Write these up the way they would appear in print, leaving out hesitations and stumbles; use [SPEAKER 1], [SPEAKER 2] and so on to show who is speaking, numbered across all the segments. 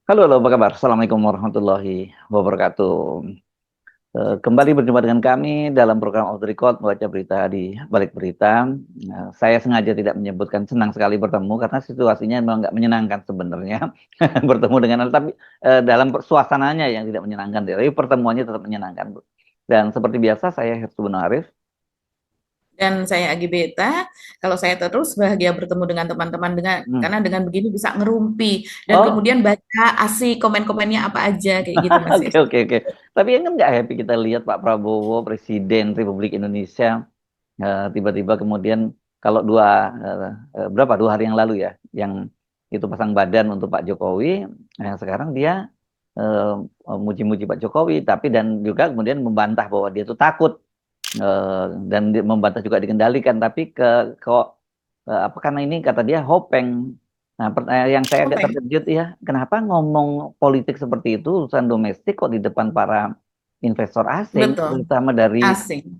[SPEAKER 1] Halo, halo, apa kabar? Assalamualaikum warahmatullahi wabarakatuh. Kembali berjumpa dengan kami dalam program Off the Record, membaca berita di balik berita. Saya sengaja tidak menyebutkan senang sekali bertemu karena situasinya memang nggak menyenangkan sebenarnya bertemu dengan tapi dalam suasananya yang tidak menyenangkan, tapi pertemuannya tetap menyenangkan, Bu. Dan seperti biasa, saya Hirsu Arif.
[SPEAKER 2] Dan saya Agi Beta, kalau saya terus bahagia bertemu dengan teman-teman
[SPEAKER 1] Hmm.
[SPEAKER 2] karena dengan begini bisa ngerumpi dan
[SPEAKER 1] Oh,
[SPEAKER 2] kemudian baca asik komen-komennya apa aja kayak gitu Mas
[SPEAKER 1] oke,
[SPEAKER 2] Yus.
[SPEAKER 1] oke, oke. Tapi kan nggak happy kita lihat Pak Prabowo, Presiden Republik Indonesia. Tiba-tiba kemudian kalau berapa 2 hari yang lalu ya, yang itu pasang badan untuk Pak Jokowi, sekarang dia muji-muji Pak Jokowi, tapi dan juga kemudian membantah bahwa dia itu takut, dan membantah juga dikendalikan, tapi kok apa karena ini kata dia hopeng. Nah, yang saya agak
[SPEAKER 2] Oke,
[SPEAKER 1] terkejut ya, kenapa ngomong politik seperti itu urusan domestik kok di depan para investor asing,
[SPEAKER 2] betul.
[SPEAKER 1] terutama dari
[SPEAKER 2] Asing.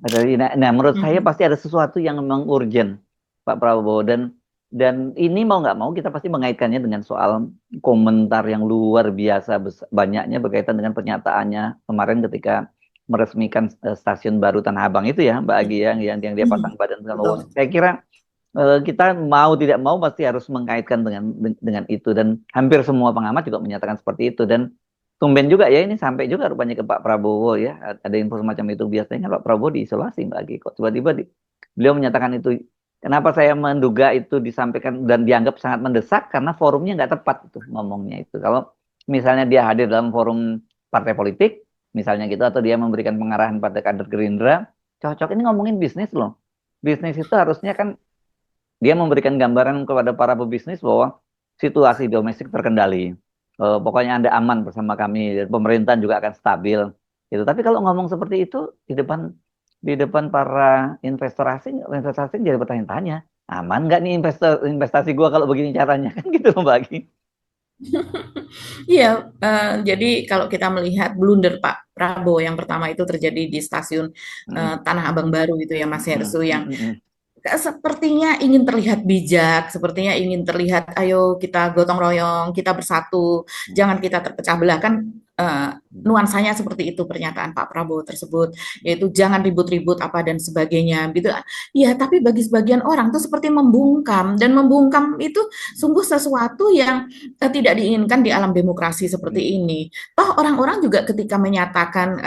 [SPEAKER 1] nah, menurut saya
[SPEAKER 2] Mhm.
[SPEAKER 1] pasti ada sesuatu yang memang urgent, Pak Prabowo, dan ini mau nggak mau kita pasti mengaitkannya dengan soal komentar yang luar biasa banyaknya berkaitan dengan pernyataannya kemarin ketika meresmikan stasiun baru Tanah Abang itu ya, Mbak Agi, yang dia pasang
[SPEAKER 2] Mhm.
[SPEAKER 1] badan dengan
[SPEAKER 2] Betul.
[SPEAKER 1] wawasan. Saya kira kita mau tidak mau pasti harus mengkaitkan dengan itu, dan hampir semua pengamat juga menyatakan seperti itu, dan tumben juga ya ini sampai juga rupanya ke Pak Prabowo ya, ada info semacam itu. Biasanya kan Pak Prabowo diisolasi, Mbak Agi, kok tiba-tiba beliau menyatakan itu. Kenapa saya menduga itu disampaikan dan dianggap sangat mendesak, karena forumnya nggak tepat itu ngomongnya itu. Kalau misalnya dia hadir dalam forum partai politik misalnya gitu, atau dia memberikan pengarahan pada kader Gerindra, cocok. Ini ngomongin bisnis loh. Bisnis itu harusnya kan dia memberikan gambaran kepada para pebisnis bahwa situasi domestik terkendali. Pokoknya Anda aman bersama kami, dan pemerintahan juga akan stabil. Gitu. Tapi kalau ngomong seperti itu di depan para investor asing jadi bertanya-tanya, aman nggak nih investasi gua kalau begini caranya, kan gitu loh, Mbak Agi.
[SPEAKER 2] Iya, jadi kalau kita melihat blunder Pak Prabowo yang pertama itu terjadi di stasiun
[SPEAKER 1] Mm,
[SPEAKER 2] Tanah Abang baru itu ya Mas
[SPEAKER 1] mm,
[SPEAKER 2] Hersu yang
[SPEAKER 1] mm, mm,
[SPEAKER 2] sepertinya ingin terlihat bijak, sepertinya ingin terlihat, ayo kita gotong royong, kita bersatu,
[SPEAKER 1] mm,
[SPEAKER 2] jangan kita terpecah belah. Kan eh,
[SPEAKER 1] mm.
[SPEAKER 2] nuansanya seperti itu pernyataan Pak Prabowo tersebut, yaitu jangan ribut-ribut apa dan sebagainya, gitu. Ya, tapi bagi sebagian orang itu seperti membungkam, dan membungkam itu sungguh sesuatu yang tidak diinginkan di alam demokrasi seperti ini. Toh orang-orang juga ketika menyatakan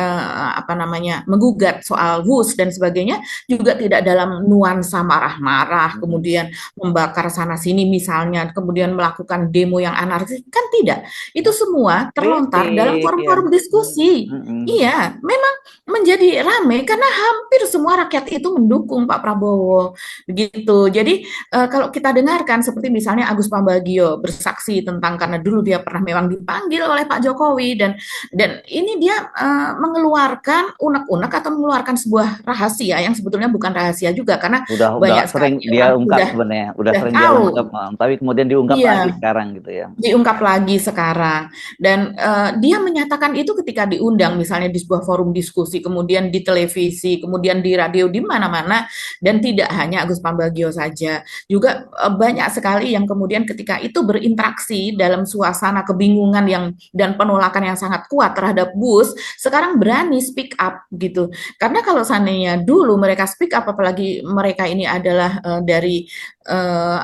[SPEAKER 2] apa namanya menggugat soal WUS dan sebagainya juga tidak dalam nuansa marah-marah,
[SPEAKER 1] Mm.
[SPEAKER 2] kemudian membakar sana sini misalnya, kemudian melakukan demo yang anarkis, kan tidak. Itu
[SPEAKER 1] Oh,
[SPEAKER 2] semua terlontar dalam
[SPEAKER 1] kritik ya.
[SPEAKER 2] forum-forum
[SPEAKER 1] Mm,
[SPEAKER 2] diskusi.
[SPEAKER 1] mm, mm.
[SPEAKER 2] Iya, memang menjadi ramai karena hampir semua rakyat itu mendukung Pak Prabowo, begitu. Jadi kalau kita dengarkan seperti misalnya Agus Pambagio bersaksi tentang karena dulu dia pernah memang dipanggil oleh Pak Jokowi dan ini dia mengeluarkan unek-unek atau mengeluarkan sebuah rahasia yang sebetulnya bukan rahasia juga karena
[SPEAKER 1] Udah
[SPEAKER 2] banyak
[SPEAKER 1] sering
[SPEAKER 2] sekali
[SPEAKER 1] dia
[SPEAKER 2] orang
[SPEAKER 1] ungkap sebenarnya, udah
[SPEAKER 2] sudah
[SPEAKER 1] sering dia
[SPEAKER 2] tahu.
[SPEAKER 1] ungkap, tapi kemudian diungkap lagi
[SPEAKER 2] Iya,
[SPEAKER 1] sekarang gitu ya.
[SPEAKER 2] diungkap lagi sekarang dan dia menyatakan itu ketika diundang misalnya di sebuah forum diskusi, kemudian di televisi, kemudian di radio, di mana-mana. Dan tidak hanya Agus Pambagio saja, juga banyak sekali yang kemudian ketika itu berinteraksi dalam suasana kebingungan yang dan penolakan yang sangat kuat terhadap Bus, sekarang berani speak up gitu. Karena kalau seandainya dulu mereka speak up, apalagi mereka ini adalah dari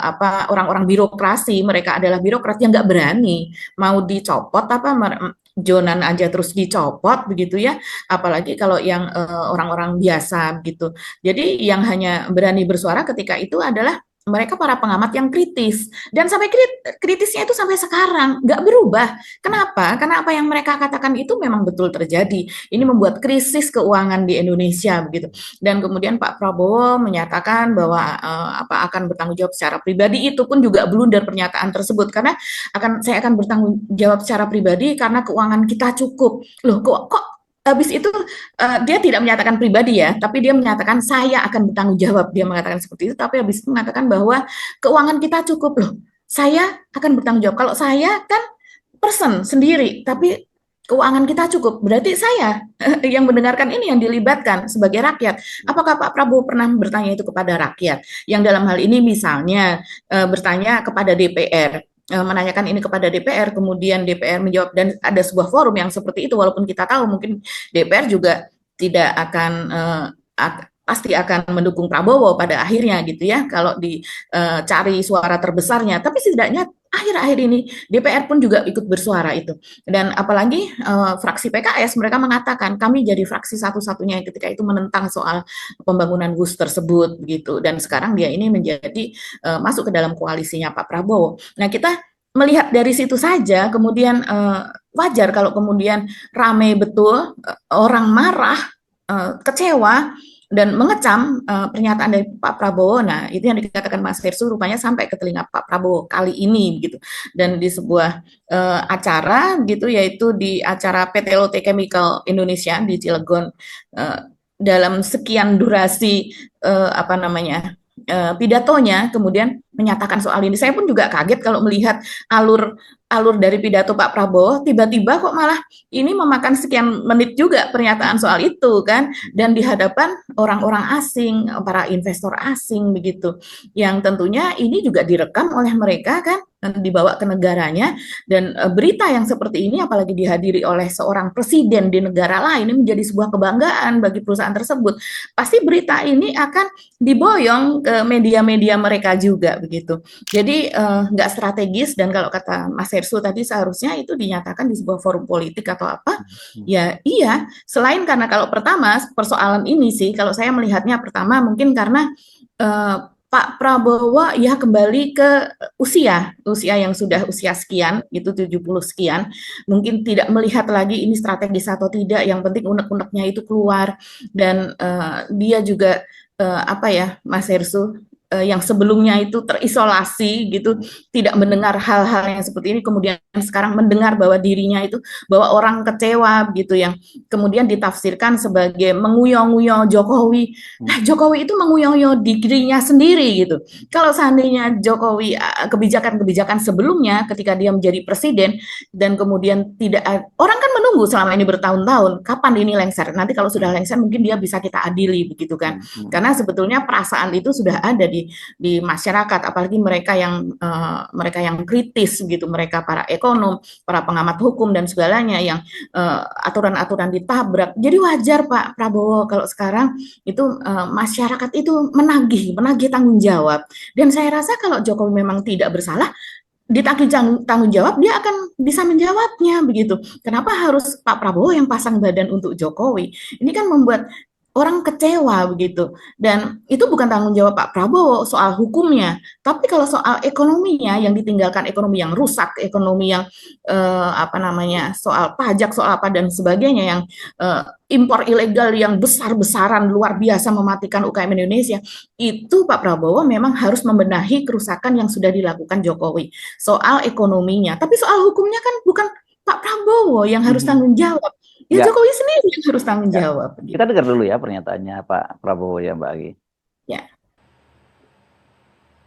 [SPEAKER 2] apa orang-orang birokrasi, mereka adalah birokrat yang nggak berani mau dicopot apa Jonan aja terus dicopot begitu ya, apalagi kalau yang orang-orang biasa gitu. Jadi yang hanya berani bersuara ketika itu adalah mereka para pengamat yang kritis dan sampai kritisnya itu sampai sekarang nggak berubah. Kenapa? Karena apa yang mereka katakan itu memang betul terjadi. Ini membuat krisis keuangan di Indonesia begitu. Dan kemudian Pak Prabowo menyatakan bahwa apa akan bertanggung jawab secara pribadi, itu pun juga blunder pernyataan tersebut karena saya akan bertanggung jawab secara pribadi karena keuangan kita cukup. Loh, kok habis itu dia tidak menyatakan pribadi ya, tapi dia menyatakan saya akan bertanggung jawab. Dia mengatakan seperti itu, tapi habis itu mengatakan bahwa keuangan kita cukup. Loh, saya akan bertanggung jawab. Kalau saya kan person sendiri, tapi keuangan kita cukup. Berarti saya yang mendengarkan ini yang dilibatkan sebagai rakyat. Apakah Pak Prabowo pernah bertanya itu kepada rakyat? Yang dalam hal ini misalnya bertanya kepada DPR. menanyakan ini kepada DPR, kemudian DPR menjawab dan ada sebuah forum yang seperti itu, walaupun kita tahu mungkin DPR juga tidak akan pasti akan mendukung Prabowo pada akhirnya gitu ya kalau dicari suara terbesarnya, tapi setidaknya akhir-akhir ini DPR pun juga ikut bersuara itu. Dan apalagi fraksi PKS mereka mengatakan kami jadi fraksi satu-satunya yang ketika itu menentang soal pembangunan bus tersebut begitu, dan sekarang dia ini menjadi masuk ke dalam koalisinya Pak Prabowo. Nah, kita melihat dari situ saja kemudian wajar kalau kemudian ramai betul, orang marah, kecewa dan mengecam pernyataan dari Pak Prabowo. Nah, itu yang dikatakan Mas Hersu rupanya sampai ke telinga Pak Prabowo kali ini gitu. Dan di sebuah acara gitu, yaitu di acara PT Lotte Chemical Indonesia di Cilegon, dalam sekian durasi apa namanya pidatonya kemudian menyatakan soal ini. Saya pun juga kaget kalau melihat alur alur dari pidato Pak Prabowo, tiba-tiba kok malah ini memakan sekian menit juga pernyataan soal itu kan, dan di hadapan orang-orang asing, para investor asing begitu, yang tentunya ini juga direkam oleh mereka kan, dan dibawa ke negaranya, dan berita yang seperti ini apalagi dihadiri oleh seorang presiden di negara lain ini menjadi sebuah kebanggaan bagi perusahaan tersebut. Pasti berita ini akan diboyong ke media-media mereka juga begitu. Jadi nggak strategis, dan kalau kata Mas Hersu tadi seharusnya itu dinyatakan di sebuah forum politik atau apa. Ya iya, selain karena kalau pertama persoalan ini sih kalau saya melihatnya pertama mungkin karena eh, Pak Prabowo ya kembali ke usia yang sudah usia sekian gitu 70 sekian, mungkin tidak melihat lagi ini strategis atau tidak, yang penting unek-uneknya itu keluar, dan dia juga apa ya Mas Hersu, yang sebelumnya itu terisolasi gitu, tidak mendengar hal-hal yang seperti ini, kemudian sekarang mendengar bahwa dirinya itu, bahwa orang kecewa gitu, yang kemudian ditafsirkan sebagai menguyo-nguyo Jokowi. Nah, Jokowi itu menguyo-nguyo dirinya sendiri gitu. Kalau seandainya Jokowi kebijakan-kebijakan sebelumnya ketika dia menjadi presiden dan kemudian tidak, orang kan menunggu selama ini bertahun-tahun kapan ini lengser. Nanti kalau sudah lengser mungkin dia bisa kita adili begitu kan. Karena sebetulnya perasaan itu sudah ada di masyarakat, apalagi mereka yang kritis gitu, mereka para ekonom, para pengamat hukum dan segalanya yang aturan-aturan ditabrak. Jadi wajar Pak Prabowo kalau sekarang itu masyarakat itu menagih tanggung jawab. Dan saya rasa kalau Jokowi memang tidak bersalah, ditagih tanggung jawab, dia akan bisa menjawabnya begitu. Kenapa harus Pak Prabowo yang pasang badan untuk Jokowi? Ini kan membuat orang kecewa begitu. Dan itu bukan tanggung jawab Pak Prabowo soal hukumnya, tapi kalau soal ekonominya yang ditinggalkan, ekonomi yang rusak, ekonomi yang apa namanya, soal pajak, soal apa dan sebagainya, yang impor ilegal yang besar-besaran luar biasa mematikan UKM Indonesia, itu Pak Prabowo memang harus membenahi kerusakan yang sudah dilakukan Jokowi soal ekonominya. Tapi soal hukumnya kan bukan Pak Prabowo yang harus tanggung jawab. Ya
[SPEAKER 1] Ya,
[SPEAKER 2] Jokowi sendiri yang harus tanggung
[SPEAKER 1] ya.
[SPEAKER 2] jawab.
[SPEAKER 1] Kita
[SPEAKER 2] Gitu.
[SPEAKER 1] dengar dulu ya pernyataannya Pak Prabowo ya Mbak Agi.
[SPEAKER 2] Ya.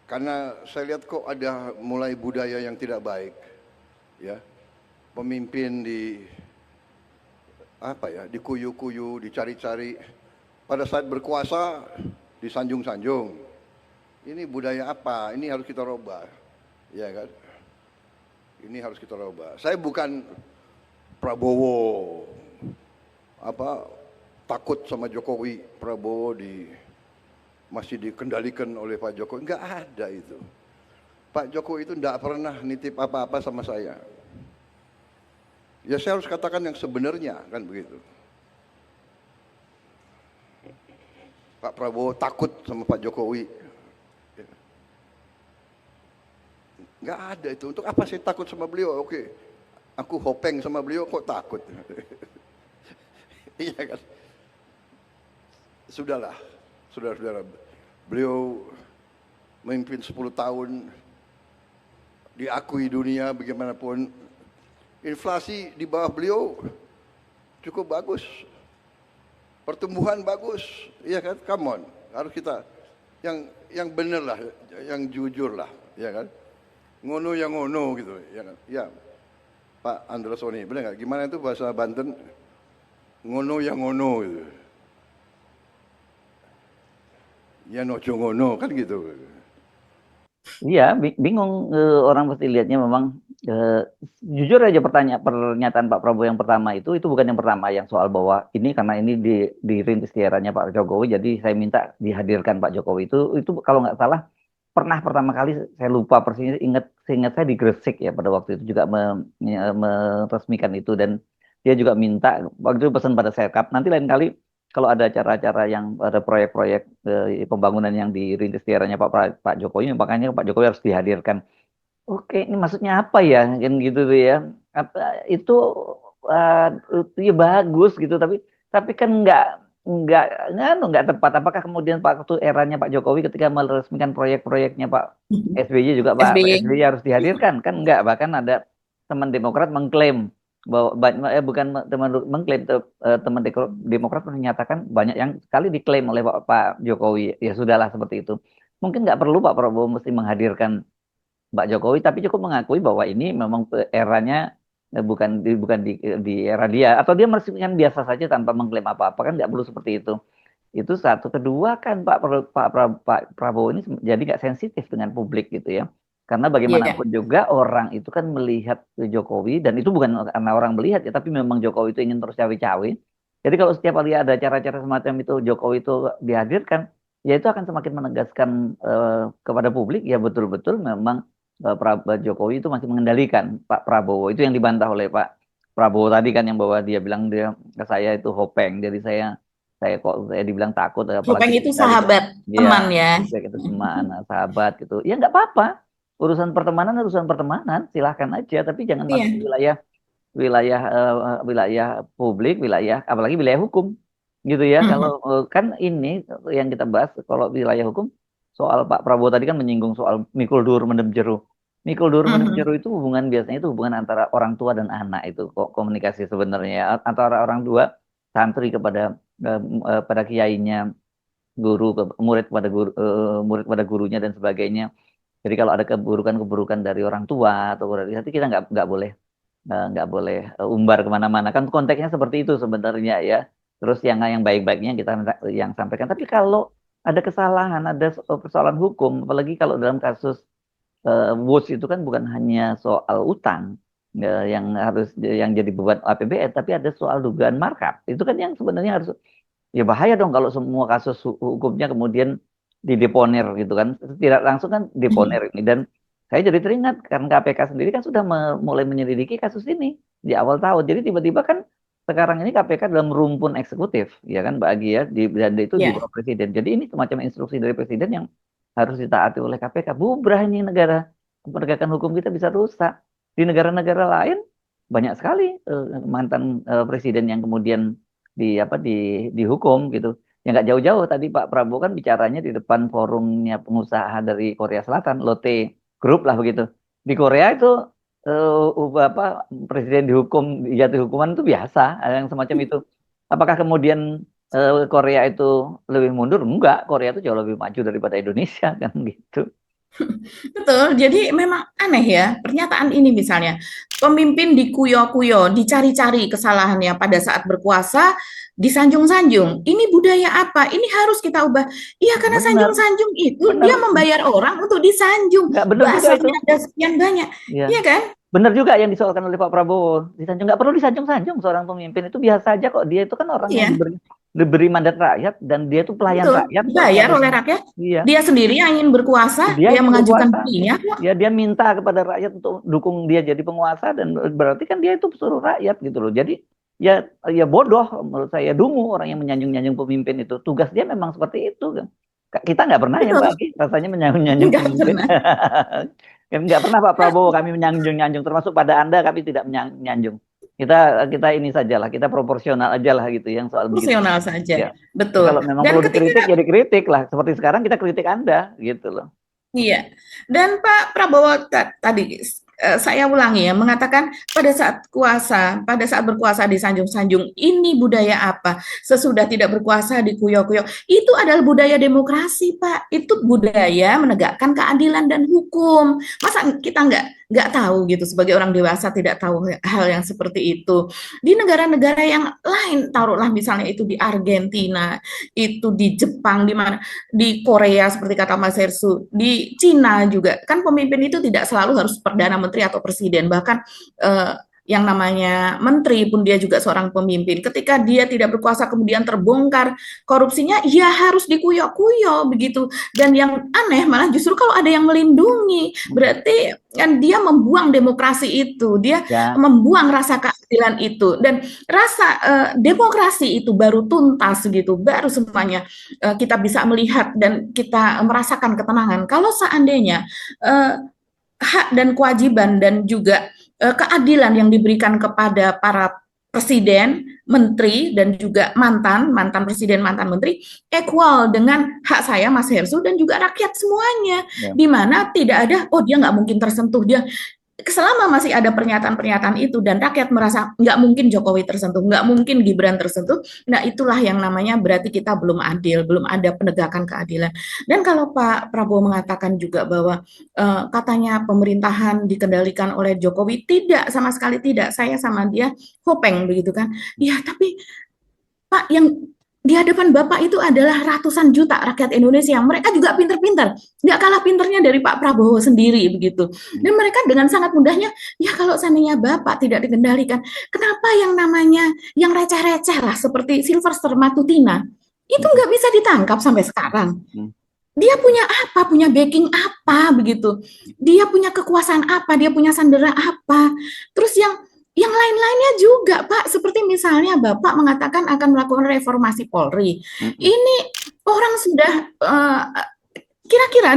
[SPEAKER 3] Karena saya lihat kok ada mulai budaya yang tidak baik, ya. Pemimpin di apa ya, dikuyu-kuyu, dicari-cari. Pada saat berkuasa disanjung-sanjung. Ini budaya apa? Ini harus kita rubah, ya kan? Ini harus kita rubah. Saya bukan Prabowo apa takut sama Jokowi, Prabowo masih dikendalikan oleh Pak Jokowi. Enggak ada itu. Pak Jokowi itu enggak pernah nitip apa-apa sama saya. Ya saya harus katakan yang sebenarnya, kan begitu. Pak Prabowo takut sama Pak Jokowi. Enggak ada itu. Untuk apa saya takut sama beliau? Oke, aku hopeng sama beliau kok takut. Iya kan? Sudahlah, saudara-saudara. Beliau memimpin 10 tahun, diakui dunia bagaimanapun. Inflasi di bawah beliau cukup bagus. Pertumbuhan bagus, iya kan? Come on, harus kita yang benar lah, yang jujur lah, ya kan? Ngono yang ngono gitu, ya kan? Ya, Pak Androsoni, benar nggak? Gimana itu bahasa Banten? Ngono yang ngono gitu. Ya nojo ngono kan gitu.
[SPEAKER 1] Iya, bingung, orang pasti lihatnya memang, eh, jujur aja pernyataan Pak Prabowo yang pertama itu bukan yang pertama yang soal bahwa ini karena ini dirintis di eranya Pak Jokowi, jadi saya minta dihadirkan Pak Jokowi itu kalau nggak salah pernah pertama kali saya lupa persisnya seingat saya di Gresik ya pada waktu itu juga meresmikan itu dan dia juga minta waktu itu pesan pada Sekap nanti lain kali kalau ada acara-acara yang ada proyek-proyek pembangunan yang dirintis di eranya Pak Jokowi, makanya Pak Jokowi harus dihadirkan. Oke, ini maksudnya apa ya? Kan gitu tuh ya. Apa itu itu ya bagus gitu, tapi kan nggak nggak tepat. Apakah kemudian waktu eranya Pak Jokowi ketika meresmikan proyek-proyeknya Pak SBY juga Pak
[SPEAKER 2] SBY.
[SPEAKER 1] SBY harus dihadirkan kan nggak, bahkan ada teman Demokrat mengklaim bahwa bukan teman mengklaim teman Demokrat menyatakan banyak yang sekali diklaim oleh Pak Jokowi, ya sudahlah seperti itu, mungkin nggak perlu Pak Prabowo mesti menghadirkan Pak Jokowi, tapi cukup mengakui bahwa ini memang eranya bukan di era dia, atau dia meresmikan biasa saja tanpa mengklaim apa-apa, kan nggak perlu seperti itu. Itu satu. Kedua kan Pak Prabowo ini jadi nggak sensitif dengan publik gitu ya. Karena
[SPEAKER 2] Iya.
[SPEAKER 1] bagaimanapun juga orang itu kan melihat Jokowi, dan itu bukan karena orang melihat ya, tapi memang Jokowi itu ingin terus cawe-cawe. Jadi kalau setiap kali ada acara-acara semacam itu Jokowi itu dihadirkan, ya itu akan semakin menegaskan kepada publik ya betul-betul memang Jokowi itu masih mengendalikan Pak Prabowo. Itu yang dibantah oleh Pak Prabowo tadi kan, yang bahwa dia bilang dia ke saya itu hopeng, jadi saya dibilang takut
[SPEAKER 2] Topeng
[SPEAKER 1] apalagi
[SPEAKER 2] itu
[SPEAKER 1] dari
[SPEAKER 2] sahabat, teman
[SPEAKER 1] ya
[SPEAKER 2] ya.
[SPEAKER 1] feedback itu teman sahabat gitu ya nggak apa-apa, urusan pertemanan silahkan aja, tapi jangan
[SPEAKER 2] Iya.
[SPEAKER 1] masuk ke wilayah wilayah wilayah publik, wilayah apalagi wilayah hukum gitu ya.
[SPEAKER 2] Mhm.
[SPEAKER 1] Kalau kan ini yang kita bahas kalau wilayah hukum soal Pak Prabowo tadi kan menyinggung soal mikul dur mendem jeru. Mikul dur mendem
[SPEAKER 2] Mhm.
[SPEAKER 1] jeru itu hubungan, biasanya itu hubungan antara orang tua dan anak, itu kok komunikasi sebenarnya ya. Antara orang tua santri kepada pada kiainya, guru ke murid kepada guru, murid kepada gurunya dan sebagainya. Jadi kalau ada keburukan-keburukan dari orang tua atau dari hati, kita nggak boleh umbar kemana-mana, kan konteksnya seperti itu sebenarnya ya. Terus yang baik-baiknya kita yang sampaikan, tapi kalau ada kesalahan, ada persoalan hukum, apalagi kalau dalam kasus WUS itu kan bukan hanya soal utang yang jadi beban APBN, tapi ada soal dugaan markup, itu kan yang sebenarnya harus, ya bahaya dong kalau semua kasus hukumnya kemudian dideponer gitu kan, tidak langsung kan deponer
[SPEAKER 2] Mhm.
[SPEAKER 1] ini. Dan saya jadi teringat karena KPK sendiri kan sudah mulai menyelidiki kasus ini di awal tahun, jadi tiba-tiba kan sekarang ini KPK dalam rumpun eksekutif ya kan Mbak Agi ya, dan itu di
[SPEAKER 2] Ya.
[SPEAKER 1] bawah presiden, jadi ini semacam instruksi dari presiden yang harus ditaati oleh KPK. Bubrah ini negara, penegakan hukum kita bisa rusak. Di negara-negara lain banyak sekali mantan presiden yang kemudian dihukum gitu. Ya nggak jauh-jauh, tadi Pak Prabowo kan bicaranya di depan forumnya pengusaha dari Korea Selatan, Lotte Group lah begitu. Di Korea itu presiden dijatuhi hukuman itu biasa, yang semacam itu. Apakah kemudian Korea itu lebih mundur? Enggak, Korea itu jauh lebih maju daripada Indonesia kan gitu.
[SPEAKER 2] Betul, jadi memang aneh ya pernyataan ini misalnya pemimpin dikuyo-kuyo, dicari-cari kesalahannya pada saat berkuasa, disanjung-sanjung. Ini budaya apa? Ini harus kita ubah. Iya, karena
[SPEAKER 1] Benar,
[SPEAKER 2] sanjung-sanjung itu
[SPEAKER 1] benar.
[SPEAKER 2] dia membayar orang untuk disanjung.
[SPEAKER 1] Nggak benar juga itu.
[SPEAKER 2] Bahasanya ada sekian banyak.
[SPEAKER 1] Ya.
[SPEAKER 2] Iya kan?
[SPEAKER 1] Benar juga yang disoalkan oleh Pak Prabowo. Disanjung, nggak perlu disanjung-sanjung seorang pemimpin, itu biasa aja kok. Dia itu kan orang yang
[SPEAKER 2] Iya,
[SPEAKER 1] diberi mandat rakyat, dan dia itu pelayan
[SPEAKER 2] betul.
[SPEAKER 1] rakyat kok
[SPEAKER 2] Dibayar oleh
[SPEAKER 1] seharusnya.
[SPEAKER 2] rakyat.
[SPEAKER 1] Iya,
[SPEAKER 2] Dia sendiri yang ingin berkuasa,
[SPEAKER 1] dia
[SPEAKER 2] dia
[SPEAKER 1] ingin
[SPEAKER 2] mengajukan
[SPEAKER 1] berkuasa.
[SPEAKER 2] dirinya kok.
[SPEAKER 1] Ya, dia minta kepada rakyat untuk dukung dia jadi penguasa, dan berarti kan dia itu suruh rakyat gitu loh. Jadi ya ya bodoh menurut saya, dungu orang yang menyanjung-nyanjung pemimpin itu. Tugas dia memang seperti itu kan. Kita nggak pernah ya
[SPEAKER 2] Betul.
[SPEAKER 1] Mbak Agi, rasanya menyanjung-nyanjung
[SPEAKER 2] Enggak
[SPEAKER 1] pemimpin.
[SPEAKER 2] pernah.
[SPEAKER 1] Nggak pernah Pak Prabowo kami menyanjung-nyanjung, termasuk pada Anda kami tidak menyanjung. Kita kita ini sajalah, kita proporsional aja lah gitu yang soal begitu.
[SPEAKER 2] Fungsional saja.
[SPEAKER 1] Ya.
[SPEAKER 2] Betul.
[SPEAKER 1] Kalau memang
[SPEAKER 2] Dan
[SPEAKER 1] perlu dikritik
[SPEAKER 2] ketika
[SPEAKER 1] ya dikritik lah. Seperti sekarang kita kritik Anda gitu loh.
[SPEAKER 2] Iya, dan Pak Prabowo tadi saya ulangi ya, mengatakan pada saat berkuasa disanjung-sanjung, ini budaya apa? Sesudah tidak berkuasa dikuyo-kuyo. Itu adalah budaya demokrasi, Pak. Itu budaya menegakkan keadilan dan hukum. Masa kita nggak tahu gitu, sebagai orang dewasa tidak tahu hal yang seperti itu. Di negara-negara yang lain, taruhlah misalnya itu di Argentina, itu di Jepang, di mana, di Korea seperti kata Mas Hersu, di Cina juga, kan pemimpin itu tidak selalu harus perdana menteri atau presiden, bahkan eh, yang namanya menteri pun dia juga seorang pemimpin. Ketika dia tidak berkuasa kemudian terbongkar korupsinya, ya harus dikuyok-kuyok begitu. Dan yang aneh malah justru kalau ada yang melindungi, berarti kan dia membuang demokrasi itu, dia
[SPEAKER 1] Ya,
[SPEAKER 2] membuang rasa keadilan itu, dan rasa demokrasi itu baru tuntas gitu, baru semuanya kita bisa melihat dan kita merasakan ketenangan. Kalau seandainya hak dan kewajiban dan juga keadilan yang diberikan kepada para presiden, menteri, dan juga mantan presiden, mantan menteri, equal dengan hak saya, Mas Hersu, dan juga rakyat semuanya,
[SPEAKER 1] ya.
[SPEAKER 2] di mana tidak ada, oh dia nggak mungkin tersentuh, dia selama masih ada pernyataan-pernyataan itu dan rakyat merasa nggak mungkin Jokowi tersentuh, nggak mungkin Gibran tersentuh, nah itulah yang namanya berarti kita belum adil, belum ada penegakan keadilan. Dan kalau Pak Prabowo mengatakan juga bahwa katanya pemerintahan dikendalikan oleh Jokowi, tidak, sama sekali tidak. Saya sama dia hopeng begitu kan. Ya, tapi Pak, yang di hadapan Bapak itu adalah ratusan juta rakyat Indonesia. Mereka juga pinter-pinter, nggak kalah pinternya dari Pak Prabowo sendiri begitu. Dan mereka dengan sangat mudahnya, ya kalau seandainya Bapak tidak dikendalikan, kenapa yang namanya yang receh-receh lah seperti Sylvester Matutina itu nggak bisa ditangkap sampai sekarang? Dia punya apa? Punya backing apa begitu? Dia punya kekuasaan apa? Dia punya sandera apa? Terus yang lain-lainnya juga, Pak, seperti misalnya Bapak mengatakan akan melakukan reformasi Polri. Ini orang sudah kira-kira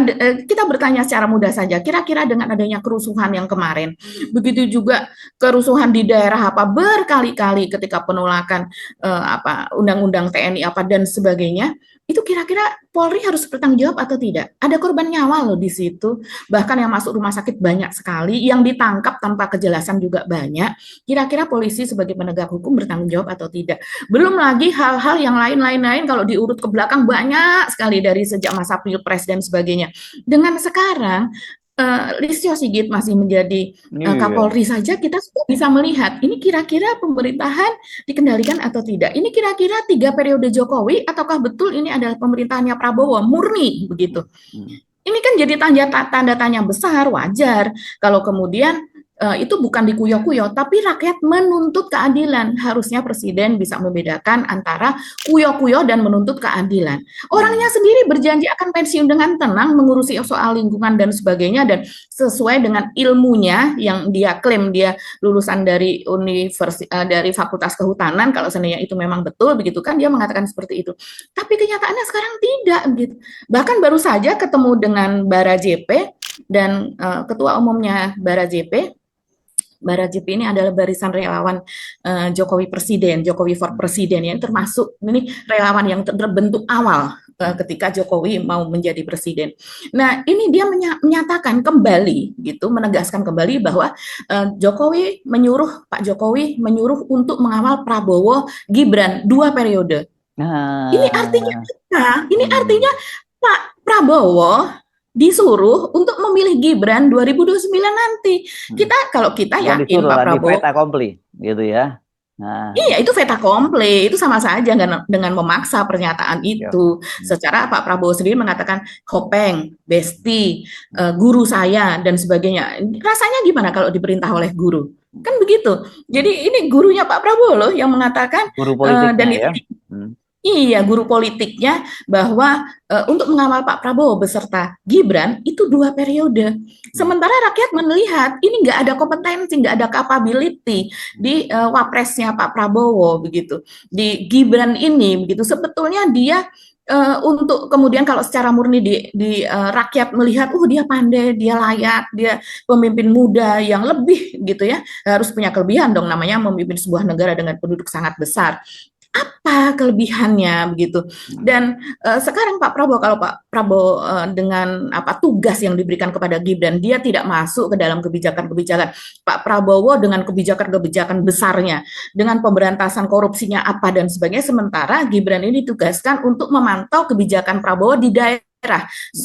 [SPEAKER 2] kita bertanya secara mudah saja, kira-kira dengan adanya kerusuhan yang kemarin, begitu juga kerusuhan di daerah apa berkali-kali ketika penolakan apa undang-undang TNI apa dan sebagainya, itu kira-kira Polri harus bertanggung jawab atau tidak? Ada korban nyawa loh di situ, bahkan yang masuk rumah sakit banyak sekali, yang ditangkap tanpa kejelasan juga banyak. Kira-kira polisi sebagai penegak hukum bertanggung jawab atau tidak? Belum lagi hal-hal yang lain-lain kalau diurut ke belakang banyak sekali dari sejak masa Pilpres dan sebagainya. Dengan sekarang Listio Sigit masih menjadi Kapolri saja, kita sudah bisa melihat ini kira-kira pemerintahan dikendalikan atau tidak. Ini kira-kira 3 periode Jokowi ataukah betul ini adalah pemerintahannya Prabowo murni begitu. Ini kan jadi tanda tanya besar. Wajar kalau kemudian itu bukan dikuyok-kuyok, tapi rakyat menuntut keadilan. Harusnya presiden bisa membedakan antara kuyok-kuyok dan menuntut keadilan. Orangnya sendiri berjanji akan pensiun dengan tenang, mengurusi soal lingkungan dan sebagainya, dan sesuai dengan ilmunya yang dia klaim dia lulusan dari dari Fakultas Kehutanan, kalau seandainya itu memang betul begitu kan, dia mengatakan seperti itu. Tapi kenyataannya sekarang tidak gitu. Bahkan baru saja ketemu dengan Bara JP dan ketua umumnya Bara JP ini adalah barisan relawan Jokowi Presiden, Jokowi for Presiden, yang termasuk ini relawan yang terbentuk awal ketika Jokowi mau menjadi presiden. Nah, ini dia menyatakan kembali gitu, menegaskan kembali bahwa Pak Jokowi menyuruh untuk mengawal Prabowo Gibran 2 periode. Ini artinya apa? Ini artinya Pak Prabowo disuruh untuk memilih Gibran 2029 nanti. Kalau kita yakin Pak Prabowo
[SPEAKER 1] fait accompli gitu ya. Nah.
[SPEAKER 2] Iya, itu fait accompli, itu sama saja dengan memaksa pernyataan itu. Secara Pak Prabowo sendiri mengatakan Kopeng, Besti, guru saya dan sebagainya. Rasanya gimana kalau diperintah oleh guru? Kan begitu. Jadi ini gurunya Pak Prabowo loh yang mengatakan
[SPEAKER 1] guru politiknya
[SPEAKER 2] dan
[SPEAKER 1] ya.
[SPEAKER 2] Iya, guru politiknya bahwa untuk mengawal Pak Prabowo beserta Gibran itu 2 periode. Sementara rakyat melihat ini nggak ada kompetensi, nggak ada capability di wapresnya Pak Prabowo begitu. Di Gibran ini begitu. Sebetulnya dia untuk kemudian kalau secara murni di rakyat melihat, dia pandai, dia layak, dia pemimpin muda yang lebih gitu ya, harus punya kelebihan dong, namanya memimpin sebuah negara dengan penduduk sangat besar. Apa kelebihannya begitu? Dan sekarang Pak Prabowo, kalau Pak Prabowo dengan tugas yang diberikan kepada Gibran, dia tidak masuk ke dalam kebijakan-kebijakan Pak Prabowo dengan kebijakan-kebijakan besarnya, dengan pemberantasan korupsinya apa dan sebagainya. Sementara Gibran ini ditugaskan untuk memantau kebijakan Prabowo di daerah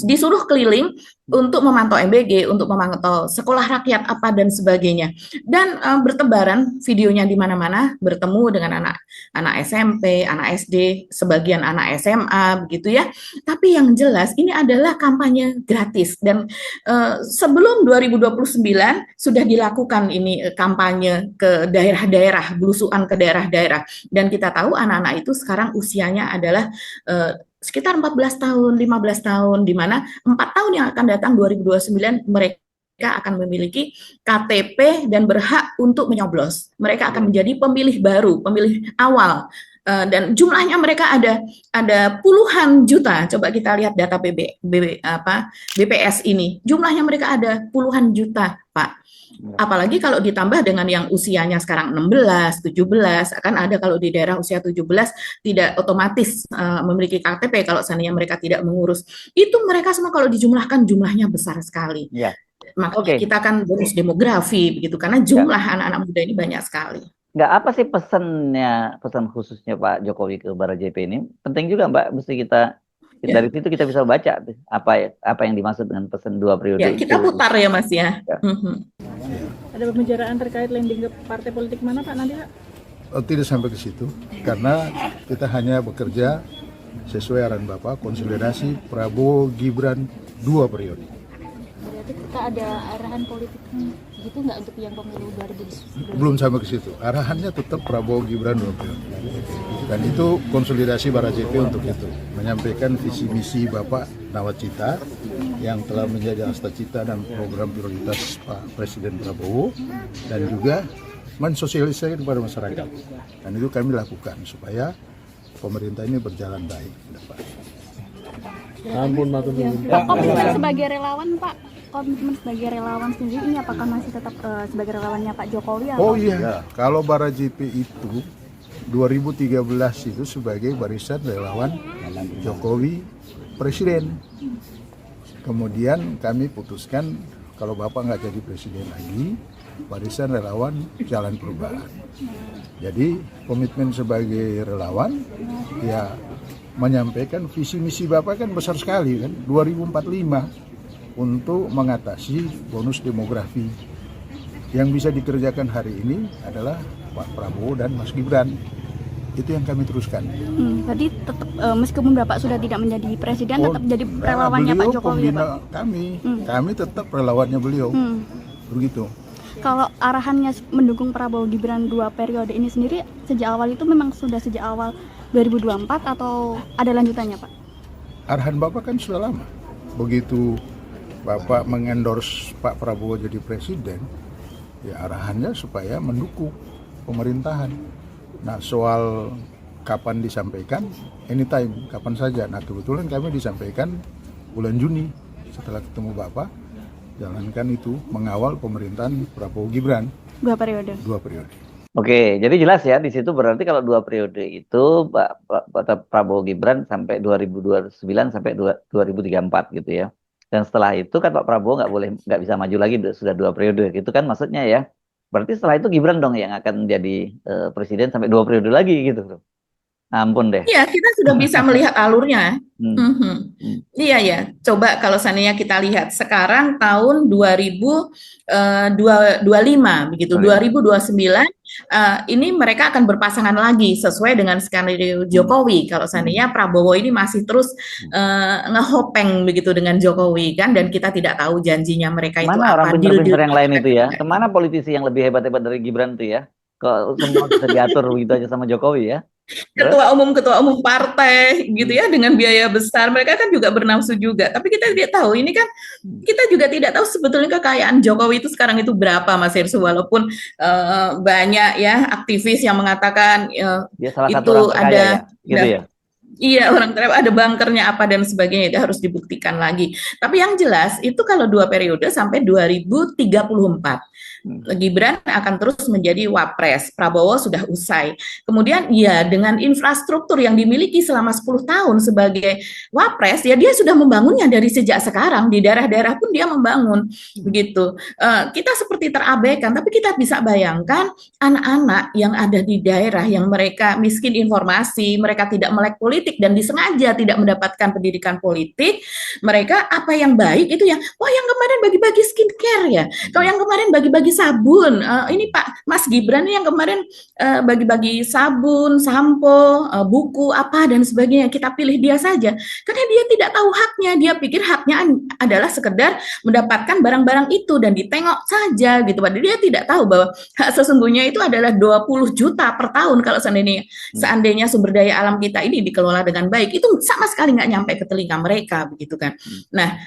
[SPEAKER 2] disuruh keliling untuk memantau MBG, untuk memantau sekolah rakyat apa dan sebagainya. Dan bertebaran videonya di mana-mana, bertemu dengan anak SMP, anak SD, sebagian anak SMA, begitu ya. Tapi yang jelas ini adalah kampanye gratis dan sebelum 2029 sudah dilakukan ini kampanye ke daerah-daerah, belusuan ke daerah-daerah. Dan kita tahu anak-anak itu sekarang usianya adalah sekitar 14 tahun, 15 tahun, di mana 4 tahun yang akan datang 2029 mereka akan memiliki KTP dan berhak untuk menyoblos. Mereka akan menjadi pemilih baru, pemilih awal. Dan jumlahnya mereka ada puluhan juta. Coba kita lihat data BPS ini. Jumlahnya mereka ada puluhan juta, Pak. Apalagi kalau ditambah dengan yang usianya sekarang 16, 17, akan ada kalau di daerah usia 17 tidak otomatis memiliki KTP kalau seandainya mereka tidak mengurus. Itu mereka semua kalau dijumlahkan jumlahnya besar sekali.
[SPEAKER 1] Ya.
[SPEAKER 2] Makanya kita kan bonus demografi begitu karena jumlah anak-anak muda ini banyak sekali.
[SPEAKER 1] Nggak apa sih pesan khususnya Pak Jokowi ke Barajepi ini? Penting juga Mbak, mesti kita dari situ kita bisa baca apa yang dimaksud dengan pesan 2 periode
[SPEAKER 2] ya, kita
[SPEAKER 1] itu.
[SPEAKER 2] putar ya Mas ya.
[SPEAKER 4] Ada pembicaraan terkait landing ke partai politik mana Pak nanti Pak?
[SPEAKER 5] Tidak sampai ke situ, karena kita hanya bekerja sesuai arahan Bapak, konsolidasi Prabowo Gibran 2 periode.
[SPEAKER 4] Berarti kita ada arahan politik gitu nggak untuk yang pemilu 2019?
[SPEAKER 5] Belum sampai ke situ, arahannya tetap Prabowo Gibran 2 periode. Dan itu konsolidasi Barajepi untuk itu, menyampaikan visi misi Bapak Nawacita yang telah menjadi cita dan program prioritas Pak Presiden Prabowo, dan juga mensosialisasikan kepada masyarakat. Dan itu kami lakukan supaya pemerintah ini berjalan baik ke depan.
[SPEAKER 4] Pak, komitmen sebagai relawan Pak, komitmen sebagai relawan sendiri ini apakah masih tetap sebagai relawannya Pak Jokowi?
[SPEAKER 5] Oh iya, kalau Barajepi itu 2013 itu sebagai barisan relawan Jokowi Presiden. Kemudian kami putuskan kalau Bapak nggak jadi presiden lagi, barisan relawan Jalan Perubahan. Jadi komitmen sebagai relawan ya menyampaikan visi misi Bapak kan besar sekali kan, 2045 untuk mengatasi bonus demografi. Yang bisa dikerjakan hari ini adalah Pak Prabowo dan Mas Gibran. Itu yang kami teruskan.
[SPEAKER 4] Tadi tetap meskipun Bapak sudah tidak menjadi presiden, tetap jadi relawannya Pak Jokowi ya Pak?
[SPEAKER 5] Kami tetap relawannya beliau. Begitu.
[SPEAKER 4] Kalau arahannya mendukung Prabowo Gibran 2 periode ini sendiri sejak awal itu memang sudah sejak awal 2024 atau ada lanjutannya Pak?
[SPEAKER 5] Arahan Bapak kan sudah lama. Begitu Bapak mengendorse Pak Prabowo jadi presiden, ya arahannya supaya mendukung pemerintahan. Nah, soal kapan disampaikan, anytime, kapan saja. Nah, kebetulan kami disampaikan bulan Juni setelah ketemu Bapak, jalankan itu mengawal pemerintahan Prabowo Gibran
[SPEAKER 4] 2 periode.
[SPEAKER 1] Oke, jadi jelas ya di situ berarti kalau 2 periode itu Pak Prabowo Gibran sampai 2029 sampai 2034 gitu ya. Dan setelah itu kan Pak Prabowo nggak bisa maju lagi sudah 2 periode gitu kan maksudnya ya. Berarti setelah itu Gibran dong yang akan menjadi presiden sampai 2 periode lagi gitu. Ampun deh.
[SPEAKER 2] Iya, kita sudah bisa melihat alurnya. Iya ya, coba kalau seandainya kita lihat sekarang tahun 2025 begitu, 2029 ini mereka akan berpasangan lagi sesuai dengan skenario Jokowi. Kalau seandainya Prabowo ini masih terus ngehopeng begitu dengan Jokowi kan, dan kita tidak tahu janjinya mereka itu
[SPEAKER 1] Mana
[SPEAKER 2] apa.
[SPEAKER 1] orang pintar-pintar yang lain itu ya? Kemana politisi yang lebih hebat-hebat dari Gibran itu ya? Kok semua bisa diatur begitu aja sama Jokowi ya?
[SPEAKER 2] Ketua umum partai gitu ya dengan biaya besar, mereka kan juga bernafsu juga, tapi kita tidak tahu, ini kan kita juga tidak tahu sebetulnya kekayaan Jokowi itu sekarang itu berapa Mas Hirsu, walaupun banyak ya aktivis yang mengatakan
[SPEAKER 1] Dia salah satu
[SPEAKER 2] itu
[SPEAKER 1] orang terkaya
[SPEAKER 2] ada
[SPEAKER 1] ya? Gitu ya?
[SPEAKER 2] Iya, orang terkaya, ada bunkernya apa dan sebagainya, itu harus dibuktikan lagi. Tapi yang jelas itu kalau 2 periode sampai 2034. Gibran akan terus menjadi wapres, Prabowo sudah usai. Kemudian ya dengan infrastruktur yang dimiliki selama 10 tahun sebagai wapres, ya dia sudah membangunnya dari sejak sekarang, di daerah-daerah pun dia membangun, begitu. Kita seperti terabaikan, tapi kita bisa bayangkan anak-anak yang ada di daerah yang mereka miskin informasi, mereka tidak melek politik dan disengaja tidak mendapatkan pendidikan politik, mereka apa yang baik itu yang, wah yang kemarin bagi-bagi skincare ya, kalau yang kemarin bagi-bagi sabun, ini Pak Mas Gibran yang kemarin bagi-bagi sabun, sampo, buku apa dan sebagainya, kita pilih dia saja karena dia tidak tahu haknya, dia pikir haknya adalah sekedar mendapatkan barang-barang itu dan ditengok saja gitu, padahal dia tidak tahu bahwa hak sesungguhnya itu adalah 20 juta per tahun kalau seandainya sumber daya alam kita ini dikelola dengan baik, itu sama sekali nggak nyampe ke telinga mereka begitu kan. Nah,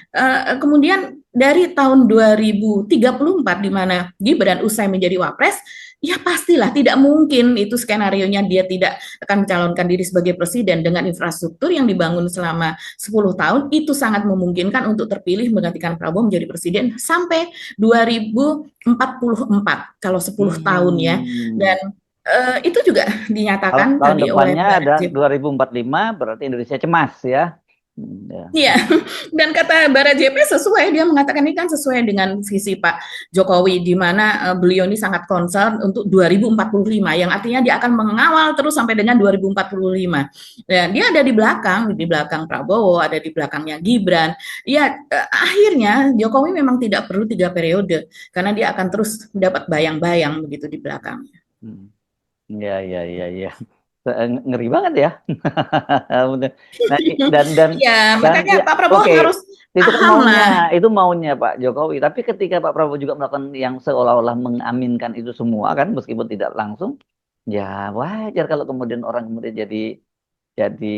[SPEAKER 2] kemudian dari tahun 2034 di mana Gibran usai menjadi wapres, ya pastilah tidak mungkin itu skenarionya dia tidak akan mencalonkan diri sebagai presiden dengan infrastruktur yang dibangun selama 10 tahun, itu sangat memungkinkan untuk terpilih menggantikan Prabowo menjadi presiden sampai 2044 kalau 10 tahun ya. Dan itu juga dinyatakan
[SPEAKER 1] Tahun
[SPEAKER 2] tadi oleh
[SPEAKER 1] depannya ada
[SPEAKER 2] Barajip.
[SPEAKER 1] 2045 berarti Indonesia cemas ya.
[SPEAKER 2] Iya, dan kata Barajep sesuai, dia mengatakan ini kan sesuai dengan visi Pak Jokowi di mana beliau ini sangat concern untuk 2045 yang artinya dia akan mengawal terus sampai dengan 2045. Dan dia ada di belakang Prabowo, ada di belakangnya Gibran. Ya, akhirnya Jokowi memang tidak perlu 3 periode karena dia akan terus mendapat bayang-bayang begitu di belakangnya.
[SPEAKER 1] Ya. Ngeri banget ya. Nah,
[SPEAKER 2] Ya, makanya
[SPEAKER 1] ya,
[SPEAKER 2] Pak Prabowo harus
[SPEAKER 1] itu kan
[SPEAKER 2] paham lah.
[SPEAKER 1] itu maunya Pak Jokowi. Tapi ketika Pak Prabowo juga melakukan yang seolah-olah mengaminkan itu semua kan, meskipun tidak langsung, ya wajar kalau kemudian orang kemudian jadi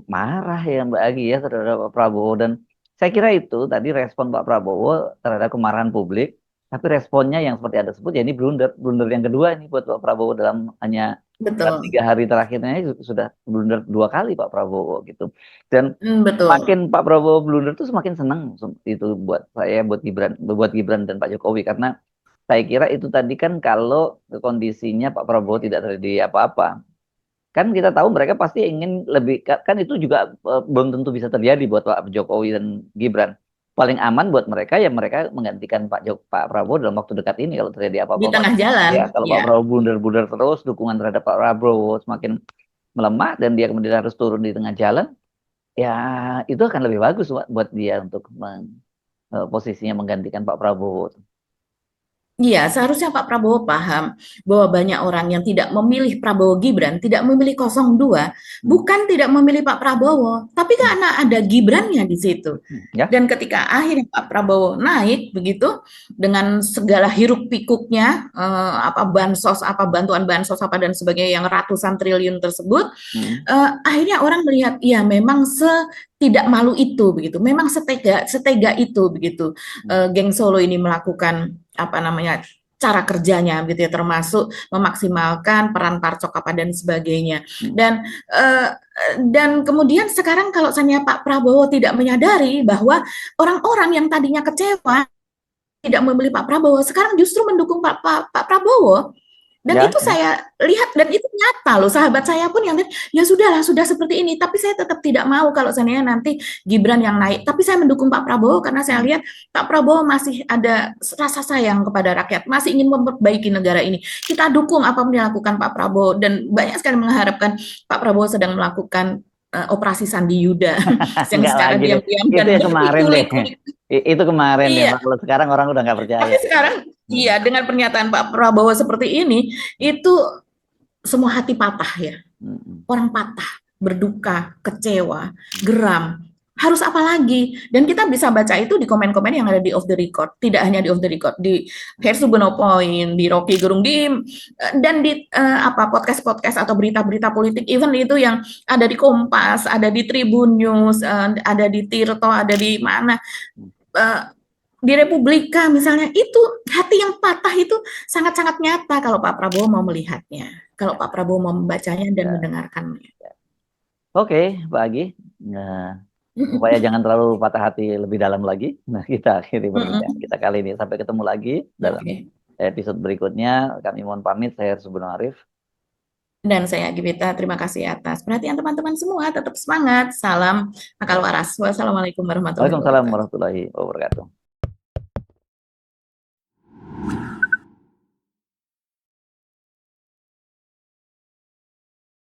[SPEAKER 1] marah ya Mbak Agi ya terhadap Pak Prabowo. Dan saya kira itu tadi respon Pak Prabowo terhadap kemarahan publik. Tapi responnya yang seperti Anda sebut ya ini blunder yang kedua ini buat Pak Prabowo dalam hanya
[SPEAKER 2] Betul.
[SPEAKER 1] 3 hari terakhirnya sudah blunder 2 kali Pak Prabowo gitu. Dan
[SPEAKER 2] Betul.
[SPEAKER 1] semakin Pak Prabowo blunder tuh semakin senang itu buat saya, buat Gibran dan Pak Jokowi, karena saya kira itu tadi kan kalau kondisinya Pak Prabowo tidak terjadi apa-apa, kan kita tahu mereka pasti ingin lebih, kan itu juga belum tentu bisa terjadi buat Pak Jokowi dan Gibran. Paling aman buat mereka ya mereka menggantikan Pak Prabowo dalam waktu dekat ini kalau terjadi apa-apa.
[SPEAKER 2] Di tengah jalan.
[SPEAKER 1] Ya, kalau Pak Prabowo blunder terus, dukungan terhadap Pak Prabowo semakin melemah dan dia kemudian harus turun di tengah jalan, ya itu akan lebih bagus buat dia untuk posisinya menggantikan Pak Prabowo.
[SPEAKER 2] Iya, seharusnya Pak Prabowo paham bahwa banyak orang yang tidak memilih Prabowo Gibran, tidak memilih 02, bukan tidak memilih Pak Prabowo, tapi karena ada Gibrannya di situ.
[SPEAKER 1] Ya.
[SPEAKER 2] Dan ketika akhirnya Pak Prabowo naik begitu dengan segala hiruk pikuknya, apa bansos, apa bantuan bansos apa dan sebagainya yang ratusan triliun tersebut, akhirnya orang melihat ya memang tidak malu itu begitu, memang setega itu begitu. Geng Solo ini melakukan cara kerjanya gitu ya, termasuk memaksimalkan peran Parcok apa dan sebagainya. Dan kemudian sekarang kalau misalnya Pak Prabowo tidak menyadari bahwa orang-orang yang tadinya kecewa tidak memilih Pak Prabowo sekarang justru mendukung Pak Prabowo. Dan itu saya lihat dan itu nyata loh, sahabat saya pun yang ya sudah seperti ini, tapi saya tetap tidak mau kalau seandainya nanti Gibran yang naik, tapi saya mendukung Pak Prabowo karena saya lihat Pak Prabowo masih ada rasa sayang kepada rakyat, masih ingin memperbaiki negara ini. Kita dukung apa yang dilakukan Pak Prabowo dan banyak sekali mengharapkan Pak Prabowo sedang melakukan operasi Sandi Yuda yang sekarang diam-diam dan
[SPEAKER 1] itu kemarin ya, kalau sekarang orang udah nggak percaya.
[SPEAKER 2] Tapi sekarang iya, dengan pernyataan Pak Prabowo seperti ini, itu semua hati patah ya. Orang patah, berduka, kecewa, geram. Harus apa lagi? Dan kita bisa baca itu di komen-komen yang ada di Off the Record. Tidak hanya di Off the Record, di Hersu Benopoint, di Rocky Gerung Dim, dan di podcast-podcast atau berita-berita politik, even itu yang ada di Kompas, ada di Tribun News, ada di Tirto, ada di mana, di Republika misalnya, itu hati yang patah itu sangat-sangat nyata kalau Pak Prabowo mau melihatnya, kalau Pak Prabowo mau membacanya dan mendengarkannya.
[SPEAKER 1] Oke, Pak Agi. Nah, supaya jangan terlalu patah hati lebih dalam lagi. Nah, kita akhiri perbincangan kita kali ini. Sampai ketemu lagi dalam episode berikutnya. Kami mohon pamit. Saya Subun Arif.
[SPEAKER 2] Dan saya Gibita, terima kasih atas perhatian teman-teman semua. Tetap semangat. Salam akal waras. Wassalamualaikum warahmatullahi
[SPEAKER 1] Waalaikumsalam
[SPEAKER 2] wabarakatuh.
[SPEAKER 1] warahmatullahi wabarakatuh.